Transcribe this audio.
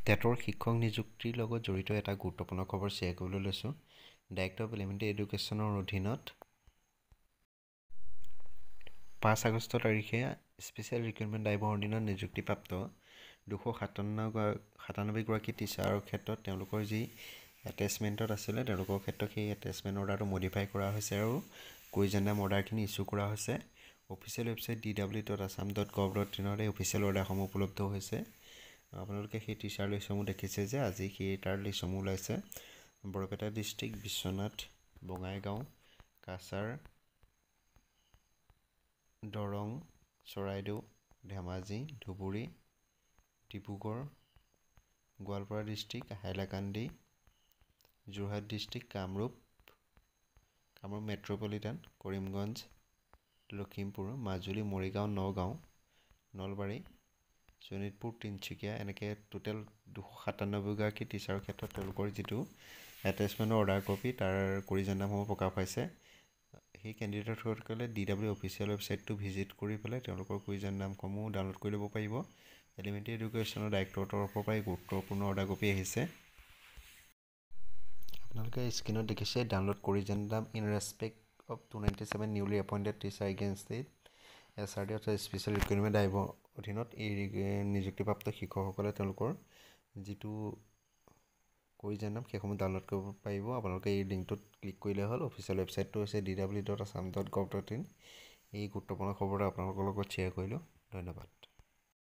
টেটৰ শিক্ষক নিযুক্তিৰ লগত জড়িত এটা গুৰুত্বপূৰ্ণ খবৰ শ্বেয়াৰ কৰিবলৈ লৈছোঁ। ডাইৰেক্টৰ অফ এলিমেণ্টাৰী এডুকেশ্যনৰ অধীনত 5 আগষ্ট তাৰিখে স্পেচিয়েল ৰিক্ৰুইটমেণ্ট ড্ৰাইভৰ অধীনত নিযুক্তিপ্ৰাপ্ত 297গৰাকী টিচাৰৰ ক্ষেত্ৰত তেওঁলোকৰ যি এটেচমেণ্টত আছিলে তেওঁলোকৰ ক্ষেত্ৰত সেই এটেচমেণ্ট অৰ্ডাৰটো মডিফাই কৰা হৈছে আৰু কুইজেণ্ডাম অৰ্ডাৰখিনি ইছ্যু কৰা হৈছে। অফিচিয়েল ৱেবছাইট dw.assam.gov.in এই অফিচিয়েল অৰ্ডাৰসমূহ উপলব্ধ হৈছে। আপোনালোকে সেই টিচাৰ লিষ্টসমূহ দেখিছে যে আজি সেই তাৰ লিষ্টসমূহ ওলাইছে। Barpeta district, Biswanath, Bongaigaon, Cachar, Darrang, Charaideo, Dhemaji, Dhubri, Dibrugarh, Goalpara district, Hailakandi, Jorhat district, Kamrup metropolitan, Karimganj, Lakhimpur, Majuli, Morigaon, Nagaon, Nalbari, Sonitpur, Tinsukia এনেকৈ টোটেল 297গৰাকী টিচাৰৰ ক্ষেত্ৰত তেওঁলোকৰ যিটো এটেচমেণ্টৰ অৰ্ডাৰ কপি তাৰ কুইজেণ্ডামসমূহ প্ৰকাশ পাইছে। সেই কেণ্ডিডেটসকলে DW অফিচিয়েল ৱেবছাইটটো ভিজিট কৰি পেলাই তেওঁলোকৰ কুইজেণ্ডামসমূহ ডাউনলোড কৰি ল'ব পাৰিব। এলিমেণ্টাৰী এডুকেশ্যনৰ ডাইৰেক্টৰৰ তৰফৰ পৰা গুৰুত্বপূৰ্ণ অৰ্ডাৰ কপি আহিছে। আপোনালোকে স্ক্ৰীনত দেখিছে download quizendom in respect of 297 newly appointed teacher against SRD অৰ্থাৎ স্পেচিয়েল ৰিক্ৰুইটমেণ্ট ড্ৰাইভৰ অধীনত এই নিযুক্তিপ্ৰাপ্ত শিক্ষকসকলে তেওঁলোকৰ যিটো কুইজেণ্ডাম সেইসমূহ ডাউনলোড কৰিব পাৰিব। আপোনালোকে এই লিংকটোত ক্লিক কৰিলে হ'ল। অফিচিয়েল ৱেবছাইটটো হৈছে dw.assam.gov.in। এই গুৰুত্বপূৰ্ণ খবৰটো আপোনালোকৰ লগত শ্বেয়াৰ কৰিলোঁ। ধন্যবাদ।